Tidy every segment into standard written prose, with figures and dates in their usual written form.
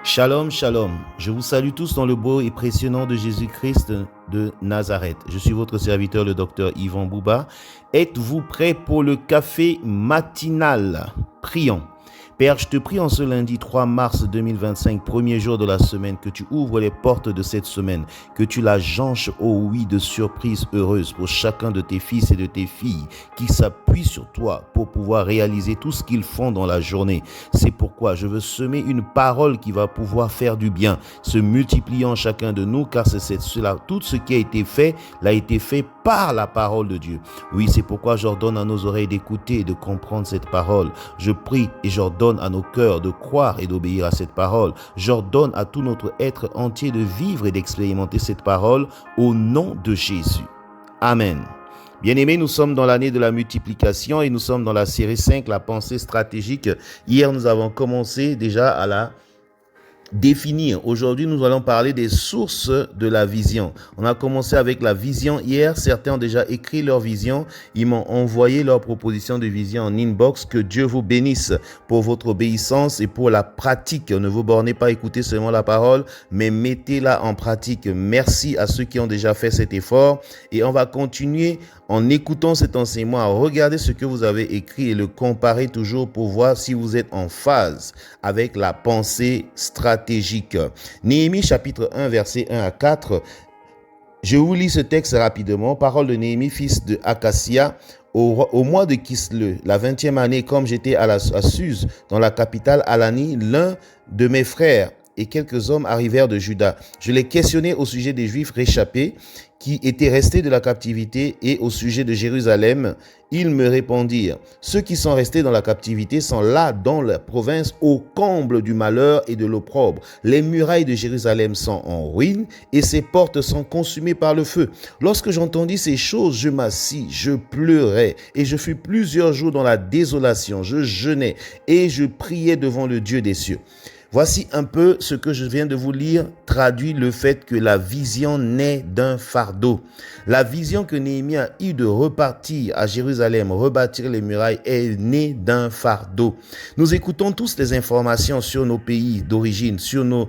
Shalom, shalom. Je vous salue tous dans le beau et précieux nom de Jésus-Christ de Nazareth. Je suis votre serviteur, le docteur Yvan Bouba. Êtes-vous prêts pour le café matinal? Prions. Père, je te prie en ce lundi 3 mars 2025, premier jour de la semaine, que tu ouvres les portes de cette semaine, que tu la jonches, oh oui, de surprises heureuses pour chacun de tes fils et de tes filles qui s'appuient sur toi pour pouvoir réaliser tout ce qu'ils font dans la journée. C'est pourquoi je veux semer une parole qui va pouvoir faire du bien, se multiplier en chacun de nous, car c'est cela, tout ce qui a été fait, l'a été fait par la parole de Dieu. Oui, c'est pourquoi j'ordonne à nos oreilles d'écouter et de comprendre cette parole. Je prie et j'ordonne à nos cœurs de croire et d'obéir à cette parole. J'ordonne à tout notre être entier de vivre et d'expérimenter cette parole au nom de Jésus. Amen. Bien-aimés, nous sommes dans l'année de la multiplication et nous sommes dans la série 5, la pensée stratégique. Hier, nous avons commencé déjà à la définir. Aujourd'hui, nous allons parler des sources de la vision. On a commencé avec la vision hier. Certains ont déjà écrit leur vision. Ils m'ont envoyé leur proposition de vision en inbox. Que Dieu vous bénisse pour votre obéissance et pour la pratique. Ne vous bornez pas à écouter seulement la parole, mais mettez-la en pratique. Merci à ceux qui ont déjà fait cet effort. Et on va continuer en écoutant cet enseignement à regarder ce que vous avez écrit et le comparer toujours pour voir si vous êtes en phase avec la pensée stratégique. Néhémie chapitre 1 verset 1 à 4. Je vous lis ce texte rapidement. Parole de Néhémie, fils de Akassia. Au mois de Kisleu, la 20e année, comme j'étais à Suse, dans la capitale Alani, l'un de mes frères et quelques hommes arrivèrent de Juda. Je les questionnais au sujet des Juifs réchappés qui étaient restés de la captivité et au sujet de Jérusalem. Ils me répondirent, ceux qui sont restés dans la captivité sont là dans la province au comble du malheur et de l'opprobre. Les murailles de Jérusalem sont en ruine et ses portes sont consumées par le feu. Lorsque j'entendis ces choses, je m'assis, je pleurais et je fus plusieurs jours dans la désolation. Je jeûnais et je priais devant le Dieu des cieux. Voici un peu ce que je viens de vous lire, traduit le fait que la vision naît d'un fardeau. La vision que Néhémie a eue de repartir à Jérusalem, rebâtir les murailles, est née d'un fardeau. Nous écoutons tous les informations sur nos pays d'origine, sur nos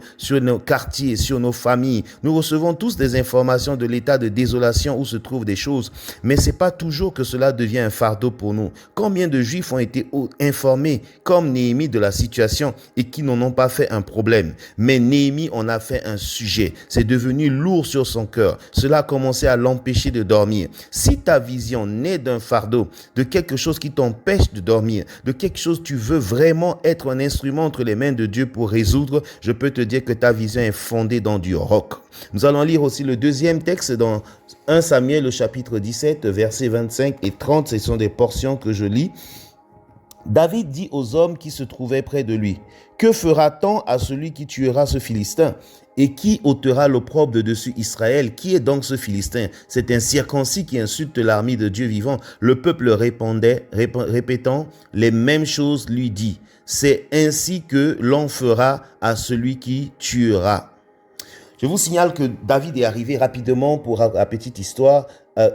quartiers, sur nos familles. Nous recevons tous des informations de l'état de désolation où se trouvent des choses, mais c'est pas toujours que cela devient un fardeau pour nous. Combien de Juifs ont été informés, comme Néhémie, de la situation et qui n'en ont pas fait un problème, mais Néhémie en a fait un sujet. C'est devenu lourd sur son cœur. Cela a commencé à l'empêcher de dormir. Si ta vision naît d'un fardeau, de quelque chose qui t'empêche de dormir, de quelque chose tu veux vraiment être un instrument entre les mains de Dieu pour résoudre, je peux te dire que ta vision est fondée dans du roc. Nous allons lire aussi le deuxième texte dans 1 Samuel, le chapitre 17, versets 25 et 30. Ce sont des portions que je lis. David dit aux hommes qui se trouvaient près de lui, « Que fera-t-on à celui qui tuera ce Philistin et qui ôtera l'opprobre de dessus Israël? Qui est donc ce Philistin? C'est un circoncis qui insulte l'armée de Dieu vivant. » Le peuple répondait, répétant les mêmes choses, lui dit, « C'est ainsi que l'on fera à celui qui tuera. » Je vous signale que David est arrivé rapidement, pour la petite histoire,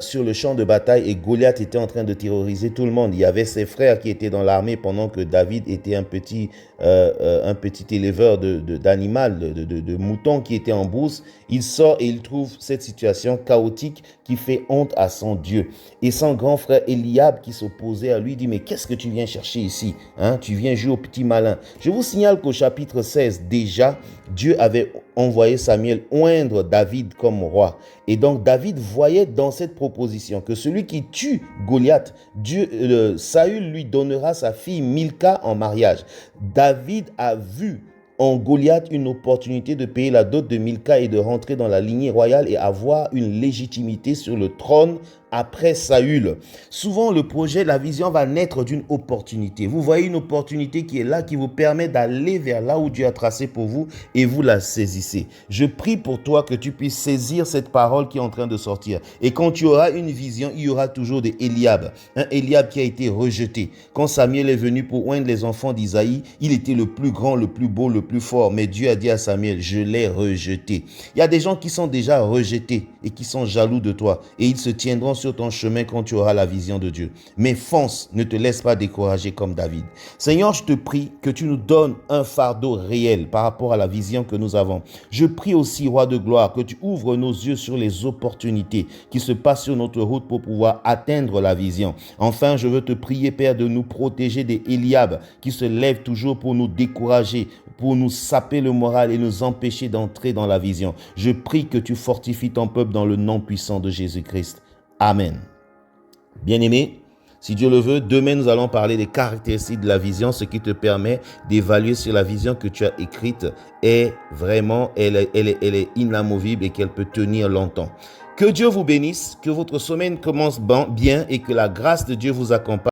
sur le champ de bataille et Goliath était en train de terroriser tout le monde. Il y avait ses frères qui étaient dans l'armée pendant que David était un petit éleveur d'animal, de moutons qui était en brousse. Il sort et il trouve cette situation chaotique qui fait honte à son Dieu. Et son grand frère Eliab qui s'opposait à lui dit, « Mais qu'est-ce que tu viens chercher ici? Tu viens jouer au petit malin. » Je vous signale qu'au chapitre 16, déjà, Dieu avait envoyé Samuel oindre David comme roi. Et donc David voyait dans cette proposition que celui qui tue Goliath, Saül lui donnera sa fille Milka en mariage. David a vu en Goliath une opportunité de payer la dot de Milka et de rentrer dans la lignée royale et avoir une légitimité sur le trône après Saül. Souvent, le projet, la vision va naître d'une opportunité. Vous voyez une opportunité qui est là, qui vous permet d'aller vers là où Dieu a tracé pour vous et vous la saisissez. Je prie pour toi que tu puisses saisir cette parole qui est en train de sortir. Et quand tu auras une vision, il y aura toujours des Eliab. Un Eliab qui a été rejeté. Quand Samuel est venu pour oindre les enfants d'Isaïe, il était le plus grand, le plus beau, le plus fort. Mais Dieu a dit à Samuel, je l'ai rejeté. Il y a des gens qui sont déjà rejetés et qui sont jaloux de toi. Et ils se tiendront sur ton chemin quand tu auras la vision de Dieu. Mais fonce, ne te laisse pas décourager comme David. Seigneur, je te prie que tu nous donnes un fardeau réel par rapport à la vision que nous avons. Je prie aussi, Roi de gloire, que tu ouvres nos yeux sur les opportunités qui se passent sur notre route pour pouvoir atteindre la vision. Enfin, je veux te prier, Père, de nous protéger des Eliab qui se lèvent toujours pour nous décourager, pour nous saper le moral et nous empêcher d'entrer dans la vision. Je prie que tu fortifies ton peuple dans le nom puissant de Jésus-Christ. Amen. Bien-aimé, si Dieu le veut, demain nous allons parler des caractéristiques de la vision, ce qui te permet d'évaluer si la vision que tu as écrite est vraiment, elle est inamovible et qu'elle peut tenir longtemps. Que Dieu vous bénisse, que votre semaine commence bien et que la grâce de Dieu vous accompagne.